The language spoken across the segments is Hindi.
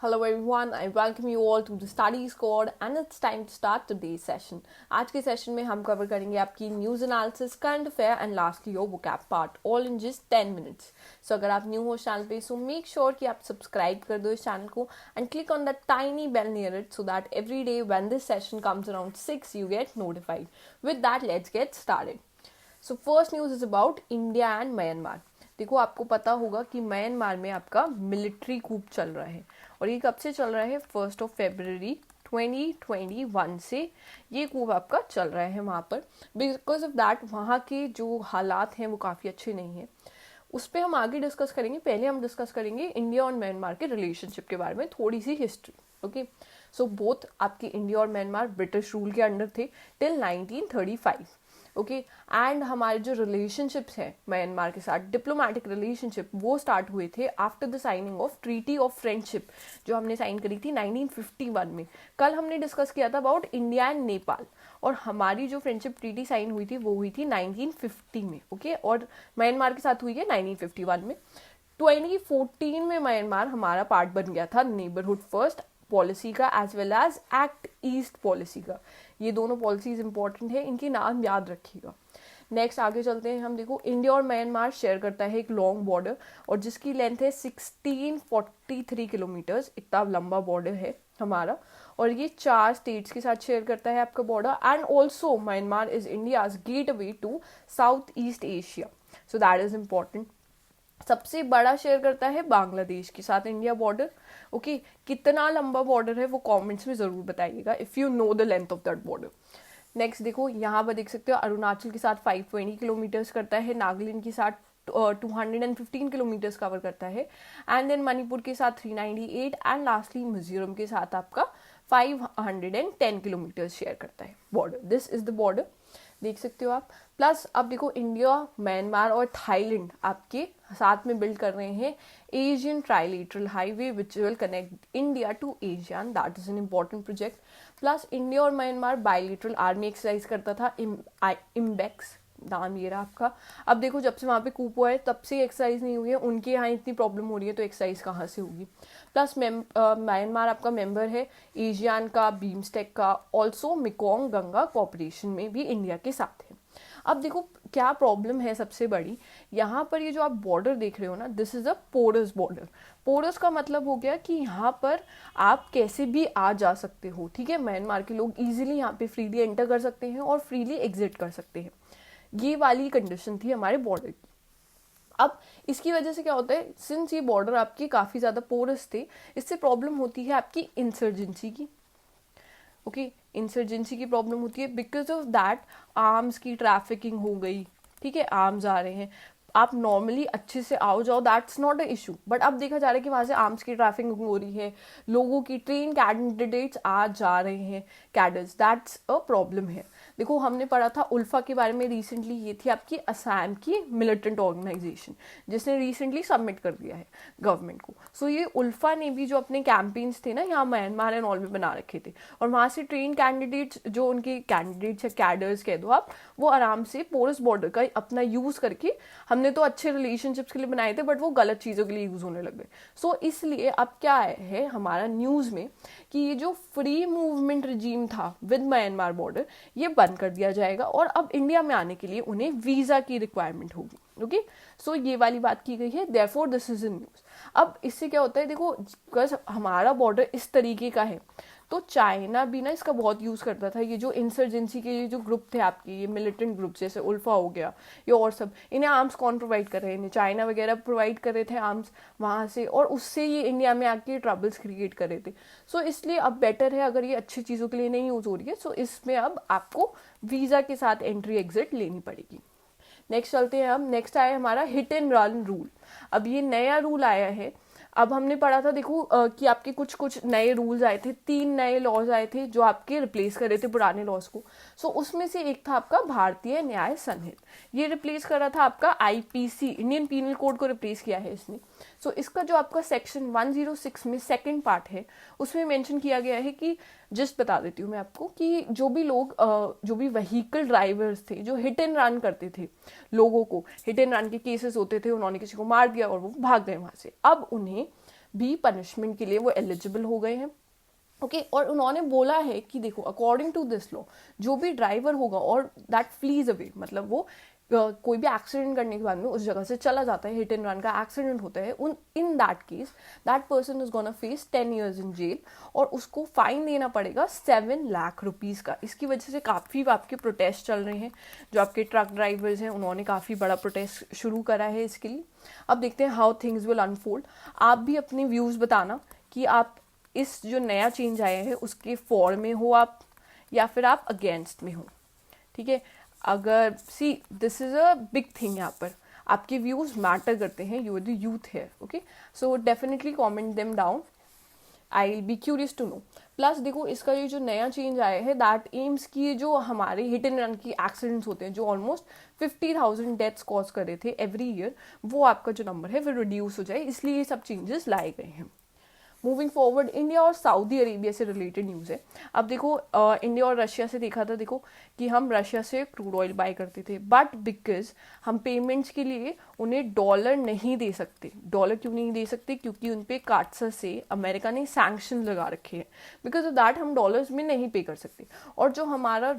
Hello everyone, I welcome you all to the Study Squad and it's time to start today's session. आज के सेशन में हम कवर करेंगे आपकी news analysis, current affair and lastly your vocab part, all in just 10 minutes. So अगर आप न्यू हो चैनल पे सो मेक श्योर कि आप सब्सक्राइब कर दो इस चैनल को and click on that tiny bell near it so that every day when this session comes around 6 you get notified. With that, let's get started. So first news is about India and Myanmar. देखो, आपको पता होगा कि म्यांमार में आपका मिलिट्री कूप चल रहा है और ये कब से चल रहा है? 1 फरवरी 2021 से ये कूप आपका चल रहा है वहाँ पर. बिकॉज ऑफ दैट वहाँ के जो हालात हैं वो काफ़ी अच्छे नहीं हैं. उस पर हम आगे डिस्कस करेंगे. पहले हम डिस्कस करेंगे इंडिया और म्यांमार के रिलेशनशिप के बारे में, थोड़ी सी हिस्ट्री. ओके, सो बोथ आपके इंडिया और म्यांमार ब्रिटिश रूल के अंडर थे टिल 1935. ओके, एंड हमारे जो रिलेशनशिप्स हैं म्यांमार के साथ, डिप्लोमेटिक रिलेशनशिप, वो स्टार्ट हुए थे after the signing off treaty of friendship जो हमने साइन करी थी 1951 में. कल हमने डिस्कस किया था अबाउट इंडिया एंड नेपाल और हमारी जो फ्रेंडशिप ट्रीटी साइन हुई थी वो हुई थी 1950 में. ओके, और म्यांमार के साथ हुई है 1951 में. 2014 में म्यांमार हमारा पार्ट बन गया था नेबरहुड फर्स्ट पॉलिसी का as well as Act East policy का. ये दोनों पॉलिसीज इंपॉर्टेंट है, इनके नाम याद रखिएगा. नेक्स्ट आगे चलते हैं हम. देखो, इंडिया और म्यांमार शेयर करता है एक लॉन्ग बॉर्डर और जिसकी लेंथ है 1643 किलोमीटर्स. इतना लंबा बॉर्डर है हमारा और ये 4 स्टेट्स के साथ शेयर करता है आपका border. And also Myanmar is India's gateway to South East Asia, so that is important. सबसे बड़ा शेयर करता है बांग्लादेश के साथ इंडिया बॉर्डर. ओके, कितना लंबा बॉर्डर है वो कमेंट्स में जरूर बताइएगा if you know the length of that border. Next देखो, यहाँ पर देख सकते हो अरुणाचल के साथ 520 किलोमीटर्स करता है, नागालैंड के साथ 215 किलोमीटर्स कवर करता है, एंड देन मणिपुर के साथ 398 एंड लास्टली मिजोरम के साथ आपका 510 किलोमीटर्स शेयर करता है border. This is the border, देख सकते हो आप. प्लस अब देखो, इंडिया, म्यांमार और थाईलैंड आपके साथ में बिल्ड कर रहे हैं Asian trilateral highway which will connect India to Asia and that is an important project. Plus India और म्यांमार बायलेटरल आर्मी एक्सरसाइज करता था, इम्बेक्स नाम ये रहा आपका. अब देखो, जब से वहाँ पे कूप हुआ है तब से एक्सरसाइज नहीं हुई है, उनके यहाँ इतनी प्रॉब्लम हो रही है तो एक्सरसाइज कहाँ से होगी. प्लस म्यांमार आपका मेंबर है एशियान का, बीमस्टेक का, ऑल्सो मेकोंग गंगा कॉपरेशन में भी इंडिया के साथ है. अब देखो क्या प्रॉब्लम है सबसे बड़ी, यहाँ पर ये जो आप बॉर्डर देख रहे हो ना, this is a porous border. Porous का मतलब हो गया कि यहाँ पर आप कैसे भी आ जा सकते हो. ठीक है, म्यांमार के लोग इजीली यहाँ पे फ्रीली एंटर कर सकते हैं और फ्रीली एग्जिट कर सकते हैं. ये वाली कंडीशन थी हमारे बॉर्डर की. अब इसकी वजह से क्या होता है, सिंस ये बॉर्डर आपके काफ़ी ज़्यादा पोरस थे, इससे प्रॉब्लम होती है आपकी इंसर्जेंसी की. ओके, इंसर्जेंसी की प्रॉब्लम होती है. बिकॉज ऑफ दैट आर्म्स की ट्रैफिकिंग हो गई. ठीक है, आर्म्स आ रहे हैं, आप नॉर्मली अच्छे से आओ जाओ, that's not a issue. But अब देखा जा रहा है कि वहाँ से आर्म्स की ट्रैफिकिंग हो रही है, लोगों की ट्रेन कैंडिडेट्स आ जा रहे हैं, कैडर्स, दैट्स अ प्रॉब्लम है. देखो, हमने पढ़ा था उल्फा के बारे में रिसेंटली, ये थी आपकी असम की मिलिटेंट ऑर्गेनाइजेशन जिसने रिसेंटली सबमिट कर दिया है गवर्नमेंट को. सो ये उल्फा ने भी जो अपने कैंपेन्स थे ना यहाँ म्यांमार एंड ऑल में बना रखे थे और वहाँ से ट्रेन कैंडिडेट्स, जो उनके कैंडिडेट्स या कैडर्स कह दो आप, वो आराम से पोरस बॉर्डर का अपना यूज़ करके, हमने तो अच्छे रिलेशनशिप्स के लिए बनाए थे बट वो गलत चीज़ों के लिए यूज़ होने लग गए. सो इसलिए अब क्या है हमारा न्यूज़ में कि ये जो फ्री मूवमेंट रिजीम था विद म्यांमार बॉर्डर, ये बंद कर दिया जाएगा और अब इंडिया में आने के लिए उन्हें वीज़ा की रिक्वायरमेंट होगी. ओके, सो ये वाली बात की गई है, therefore this is in news. अब इससे क्या होता है, देखो बिकॉज हमारा बॉर्डर इस तरीके का है तो चाइना भी ना इसका बहुत यूज़ करता था. ये जो इंसर्जेंसी के ये जो ग्रुप थे आपके, ये मिलिटेंट ग्रुप जैसे उल्फा हो गया, ये और सब, इन्हें आर्म्स कौन प्रोवाइड कर रहे हैं? इन्हें चाइना वगैरह प्रोवाइड कर रहे थे आर्म्स वहाँ से, और उससे ये इंडिया में आके ट्रबल्स क्रिएट कर रहे थे. सो इसलिए अब बेटर है, अगर ये अच्छी चीज़ों के लिए नहीं यूज़ हो रही है, सो इसमें अब आपको वीज़ा के साथ एंट्री एग्जिट लेनी पड़ेगी. नेक्स्ट चलते हैं हम. नेक्स्ट आया हमारा हिट एंड रन रूल. अब ये नया रूल आया है. अब हमने पढ़ा था देखो कि आपके कुछ कुछ नए रूल्स आए थे, 3 नए लॉज आए थे जो आपके रिप्लेस कर रहे थे पुराने लॉज को. सो उसमें से एक था आपका भारतीय न्याय संहिता. ये रिप्लेस कर रहा था आपका आईपीसी, इंडियन पीनल कोड को रिप्लेस किया है इसने. सो इसका जो आपका सेक्शन 106 में सेकंड पार्ट है उसमें मेंशन किया गया है कि, जस्ट बता देती हूँ मैं आपको, कि जो भी लोग जो भी व्हीकल ड्राइवर्स थे जो हिट एंड रन करते थे, लोगों को हिट एंड रन के केसेस होते थे, उन्होंने किसी को मार दिया और वो भाग गए वहाँ से, अब उन्हें भी पनिशमेंट के लिए वो एलिजिबल हो गए हैं। ओके और उन्होंने बोला है कि देखो अकॉर्डिंग टू दिस लॉ जो भी ड्राइवर होगा और दैट फ्लीज अवे, मतलब वो कोई भी एक्सीडेंट करने के बाद में उस जगह से चला जाता है, हिट एंड रन का एक्सीडेंट होता है, उन in that case that person is gonna face 10 years in jail और उसको फाइन देना पड़ेगा 7 लाख रुपीज़ का। इसकी वजह से काफ़ी आपके प्रोटेस्ट चल रहे हैं, जो आपके ट्रक ड्राइवर्स हैं उन्होंने काफ़ी बड़ा प्रोटेस्ट शुरू करा है इसके लिए। अब देखते हैं हाउ थिंग्स विल अनफोल्ड। आप भी अपने व्यूज़ बताना कि आप इस जो नया चेंज आया है उसके फॉर में हो आप, या फिर आप अगेंस्ट में हो। ठीक है, अगर see this is a big thing, यहाँ पर आपके व्यूज मैटर करते हैं, यू आर द यूथ है। Okay so definitely comment them down, I will be curious to know. Plus देखो इसका ये जो नया चेंज आया है दैट एम्स की जो हमारे हिट एंड रन की एक्सीडेंट्स होते हैं जो ऑलमोस्ट 50,000 डेथ्स कॉज कर रहे थे एवरी ईयर, वो आपका जो नंबर है वो रिड्यूस हो जाए, इसलिए ये सब चेंजेस लाए गए हैं। मूविंग फॉरवर्ड, इंडिया और सऊदी अरेबिया से रिलेटेड न्यूज़ है। अब देखो इंडिया और रशिया से देखा था, देखो कि हम रशिया से क्रूड ऑयल बाय करते थे, बट बिकॉज हम पेमेंट्स के लिए उन्हें डॉलर नहीं दे सकते। डॉलर क्यों नहीं दे सकते? क्योंकि उन पे काटसा से अमेरिका ने सैंक्शन लगा रखे हैं, बिकॉज ऑफ दैट हम डॉलर्स में नहीं पे कर सकते। और जो हमारा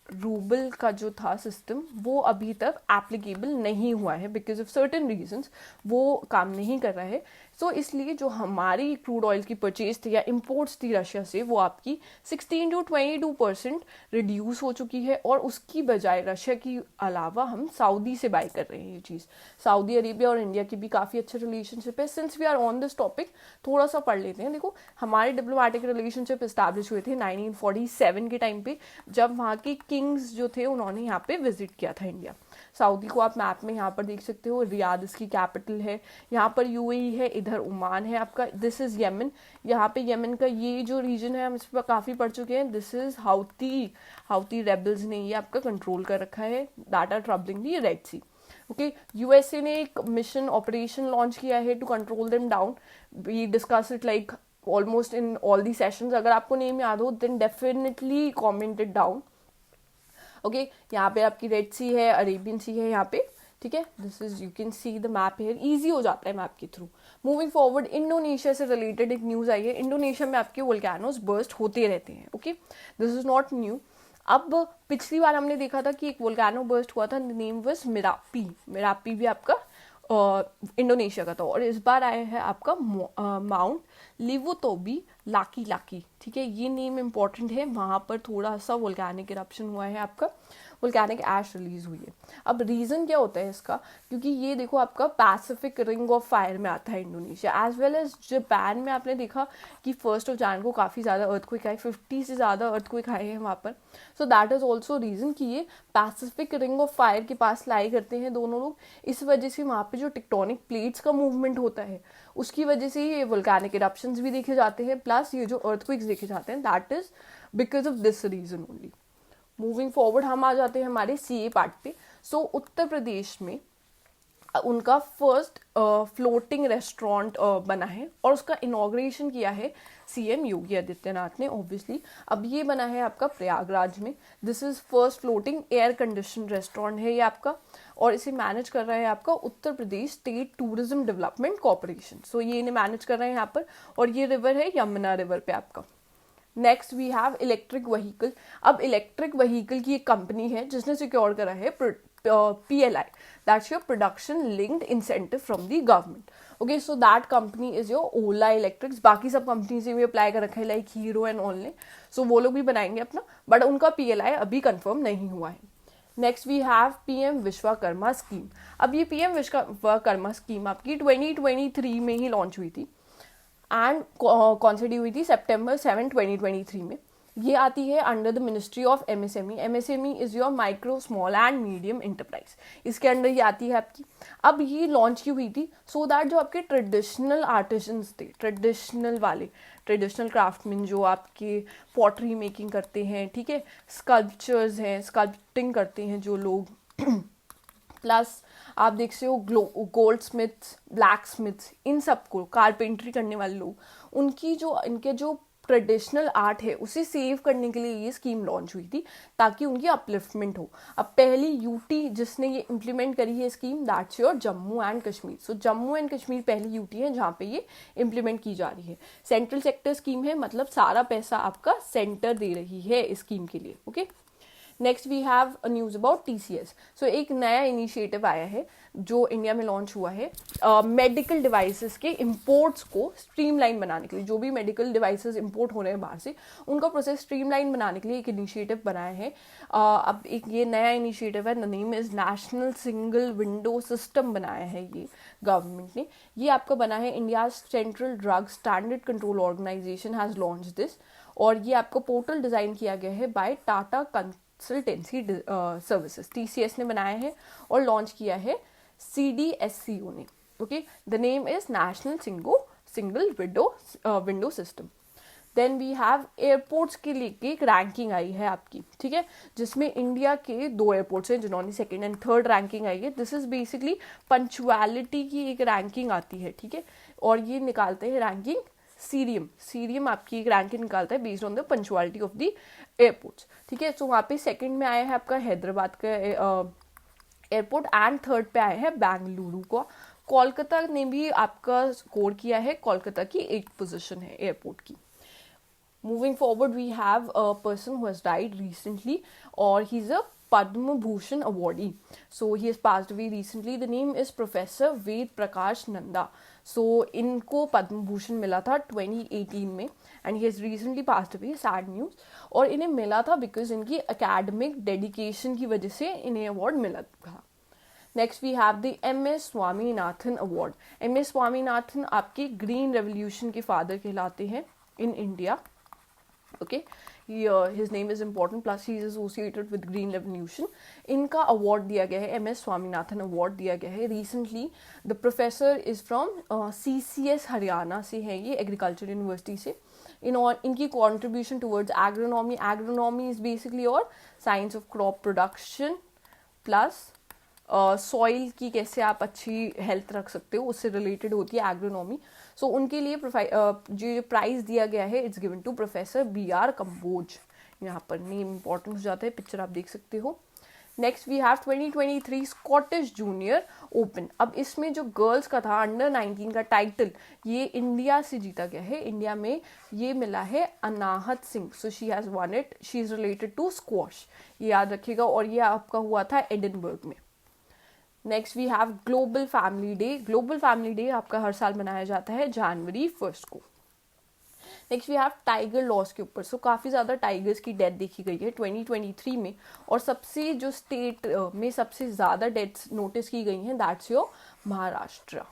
रूबल का जो था सिस्टम वो अभी तक एप्लीकेबल नहीं हुआ है, बिकॉज ऑफ सर्टेन रीजंस वो काम नहीं कर रहा है। सो इसलिए जो हमारी क्रूड ऑयल की परचेज थी या इंपोर्ट्स थी रशिया से, वो आपकी 16 to 22% रिड्यूस हो चुकी है, और उसकी बजाय रशिया की अलावा हम सऊदी से बाय कर रहे हैं ये चीज़। सऊदी अरेबिया और इंडिया की भी काफ़ी अच्छे रिलेशनशिप है। Since we are on this topic थोड़ा सा पढ़ लेते हैं। देखो हमारे डिप्लोमेटिक रिलेशनशिप इस्टेब्लिश हुए थे 1947 के टाइम पे, जब वहाँ के किंग्स जो थे उन्होंने यहाँ पे विजिट किया था इंडिया। सऊदी को आप मैप में यहाँ पर देख सकते हो, रियाद इसकी कैपिटल है, यहाँ पर यूएई है, इधर ओमान है आपका, दिस इज येमन। यहाँ पे येमन का ये जो रीजन है हम इस पर काफ़ी पढ़ चुके हैं, दिस इज हाउती रेबल्स ने ये आपका कंट्रोल कर रखा है, that are troubling the Red Sea. Okay USA ने एक मिशन ऑपरेशन लॉन्च किया है to control them down. We discuss it like almost in all the sessions. अगर आपको नेम याद हो then definitely comment it down. Okay यहाँ पे आपकी रेड सी है, अरेबियन सी है यहाँ पे। ठीक है, this is you can see the map here, easy हो जाता है मैप के थ्रू। मूविंग फॉरवर्ड, इंडोनेशिया से रिलेटेड एक न्यूज आई है। इंडोनेशिया में आपके वोल्केनोस बर्स्ट होते रहते हैं। Okay this is not new. अब पिछली बार हमने देखा था कि एक वोल्केनो बर्स्ट हुआ था, नेम वाज मेरापी भी आपका इंडोनेशिया का था, और इस बार आया है आपका माउंट लिवोतोबी लाकी। ठीक है, ये नेम इंपॉर्टेंट है, वहाँ पर थोड़ा सा वोल्केनिक इरप्शन हुआ है, आपका वोल्केनिक ऐश रिलीज हुई है। अब रीजन क्या होता है इसका? क्योंकि ये देखो आपका पैसिफिक रिंग ऑफ फायर में आता है Indonesia, as well as Japan में आपने देखा कि 1 Jan को काफ़ी ज़्यादा अर्थक्वेक आए, 50 से ज़्यादा अर्थक्वेक आए हैं वहाँ पर। So that is also reason कि ये पैसिफिक रिंग ऑफ फायर के पास लाई करते हैं दोनों लोग। इस वजह से वहाँ पे जो टेक्टोनिक प्लेट्स का मूवमेंट होता है उसकी वजह से ये वोल्केनिक इरप्शंस भी देखे जाते हैं, प्लस ये जो अर्थक्वेक्स देखे जाते हैं, that is because of this reason only. Moving forward हम आ जाते हैं हमारे सीए पार्ट पे। सो उत्तर प्रदेश में उनका फर्स्ट फ्लोटिंग रेस्टोरेंट बना है, और उसका इनॉग्रेशन किया है सीएम योगी आदित्यनाथ ने ऑब्वियसली। अब ये बना है आपका प्रयागराज में। This is first floating air condition restaurant है ये आपका, और इसे मैनेज कर रहा है आपका Uttar Pradesh state tourism development corporation. सो ये इन्हें मैनेज कर रहे हैं यहाँ पर, और ये रिवर है यमुना रिवर पे आपका। Next we have electric vehicle. अब इलेक्ट्रिक व्हीकल की एक कंपनी है जिसने सिक्योर करा है PLI, that's your production linked incentive from the government. Okay, so that company is your Ola Electrics. बाकी सब कंपनी से भी अप्लाई कर रखा है, लाइक हीरो एंड ऑल ने, सो वो लोग भी बनाएंगे अपना, बट उनका PLI अभी कंफर्म नहीं हुआ है। Next we have PM Vishwakarma scheme. अब ये PM विश्वकर्मा स्कीम आपकी 2023 में ही लॉन्च हुई थी, एंड कौन सी डी हुई थी? September 7, 2023 में। ये आती है under the ministry of MSME। MSME is your micro small and medium enterprise, इसके अंडर ये आती है आपकी। अब ये लॉन्च की हुई थी सो दैट जो आपके ट्रेडिशनल आर्टिजन्स थे, ट्रेडिशनल क्राफ्टमैन जो आपके पॉटरी मेकिंग करते हैं, ठीक है, स्कल्पचर्स हैं, स्कल्पटिंग करते हैं जो लोग प्लस आप देख सकते हो गोल्ड स्मिथ्स, ब्लैक स्मिथ्स, इन सबको कारपेंट्री करने वाले लोग, इनके जो ट्रेडिशनल आर्ट है उसे सेव करने के लिए ये स्कीम लॉन्च हुई थी, ताकि उनकी अपलिफ्टमेंट हो। अब पहली यूटी जिसने ये इम्प्लीमेंट करी है scheme, that's your Jammu and Kashmir. So Jammu and Kashmir पहली यूटी है जहाँ पे ये इम्प्लीमेंट की जा रही है। सेंट्रल सेक्टर स्कीम है, मतलब सारा पैसा आपका सेंटर दे रही है इस स्कीम के लिए। Okay, next we have a news about TCS। So एक नया इनिशिएटिव आया है जो इंडिया में लॉन्च हुआ है, मेडिकल डिवाइसेस के इंपोर्ट्स को स्ट्रीमलाइन बनाने के लिए। जो भी मेडिकल डिवाइसेस इंपोर्ट हो रहे हैं बाहर से, उनका प्रोसेस स्ट्रीमलाइन बनाने के लिए एक इनिशिएटिव बनाया है। अब एक ये नया इनिशिएटिव है, the name is national single window system बनाया है ये गवर्नमेंट ने। ये आपका बना है, India central drug standard control organisation has launch this, और ये आपको पोर्टल डिज़ाइन किया गया है by Tata consultancy services. TCS ने बनाया है और लॉन्च किया है CDSCO ने। Okay, the name is national single window system. Then we have airports के लिए एक रैंकिंग आई है आपकी, ठीक है, जिसमें इंडिया के 2 एयरपोर्ट्स हैं जिन्होंने सेकंड एंड थर्ड रैंकिंग आई है। दिस इज बेसिकली पंचुअलिटी की एक रैंकिंग आती है, ठीक है, और ये निकालते हैं रैंकिंग सीरियम आपकी एक रैंकिंग निकालता है based on the punctuality of the airports, ठीक है। सो वहाँ पे सेकंड में आया है आपका हैदराबाद का एयरपोर्ट, एंड थर्ड पे आया है बेंगलुरु का। कोलकाता ने भी आपका स्कोर किया है, कोलकाता की 8th पोजीशन है एयरपोर्ट की। Moving forward, we have a person who has died recently, or he's a Padma Bhushan awardee. So he has passed away recently. The name is Professor Ved Prakash Nanda. So इनको पद्म भूषण मिला था 2018 में, and he has recently passed away. Sad news. और इन्हें मिला था because इनकी academic dedication की वजह से इन्हें award मिला था। Next we have the MS Swaminathan award. MS Swaminathan आपके ग्रीन रेवोल्यूशन के फादर कहलाते हैं in India. Okay, his name is important, plus he is associated with Green Revolution. इनका अवार्ड दिया गया है, MS स्वामीनाथन अवार्ड दिया गया है recently. The professor is from CCS Haryana से है, ये एग्रीकल्चर यूनिवर्सिटी से। इनकी contribution towards agronomy is basically और science of crop production plus soil की कैसे आप अच्छी हेल्थ रख सकते हो, उससे रिलेटेड होती है एग्रोनॉमी। सो उनके लिए जो प्राइज दिया गया है, it's given to professor BR Kamboj. यहाँ पर नेम इंपॉर्टेंट हो जाता है, पिक्चर आप देख सकते हो। Next we have 2023 Scottish junior open. अब इसमें जो गर्ल्स का था अंडर 19 का टाइटल, ये इंडिया से जीता गया है। इंडिया में ये मिला है Anahat Singh. So she has won it, she is related to squash, ये याद रखिएगा। और ये आपका हुआ था एडिनबर्ग में। Next we have global family day. Global family day आपका हर साल मनाया जाता है January 1 को। Next we have tiger loss के ऊपर। सो काफ़ी ज़्यादा टाइगर्स की डेथ देखी गई है 2023 में, और सबसे जो स्टेट में सबसे ज़्यादा डेथ्स नोटिस की गई हैं, दैट्स योर महाराष्ट्र।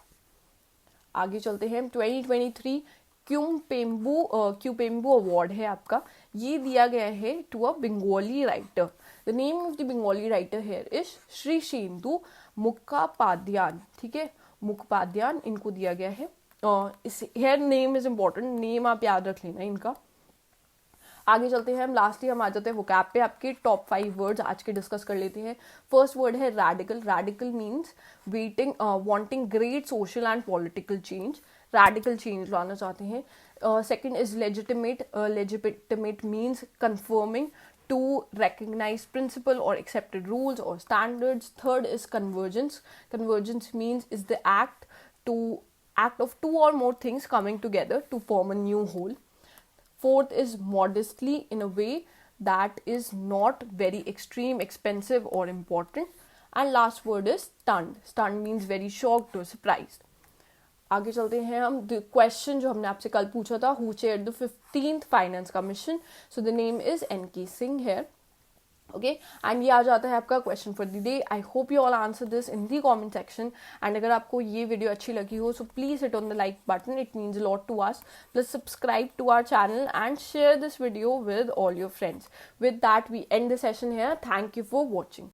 आगे चलते हैं। 2023 क्यूपेम्बू अवार्ड है आपका, ये दिया गया है to a Bengali writer. The name of the Bengali writer here is Shri Shendu Mukhopadhyay, ठीक है, मुखोपाध्याय इनको दिया गया है। इस here name is important, name आप याद रख लेना इनका। आगे चलते हैं हम, लास्टली हम आ जाते हैं वोकैब पे। आपके टॉप 5 वर्ड्स आज के डिस्कस कर लेते हैं। फर्स्ट वर्ड है radical. Radical means wanting great social and political change, radical change लाना चाहते हैं। Second is legitimate. Legitimate means conforming to recognize principle or accepted rules or standards. Third is convergence. Convergence means is the act of two or more things coming together to form a new whole. Fourth is modestly, in a way that is not very extreme, expensive or important. And last word is stunned. Stunned means very shocked or surprised. आगे चलते हैं हम। द क्वेश्चन जो हमने आपसे कल पूछा था, who chaired the 15th finance commission. So the name is NK Singh है। ओके, एंड ये आ जाता है आपका question for the day. I hope you all answer this in the comment section. And अगर आपको ये वीडियो अच्छी लगी हो, so please hit on the like button, it means a lot to us. Plus subscribe to our channel and share this video with all your friends. With that we end the session here. Thank you for watching.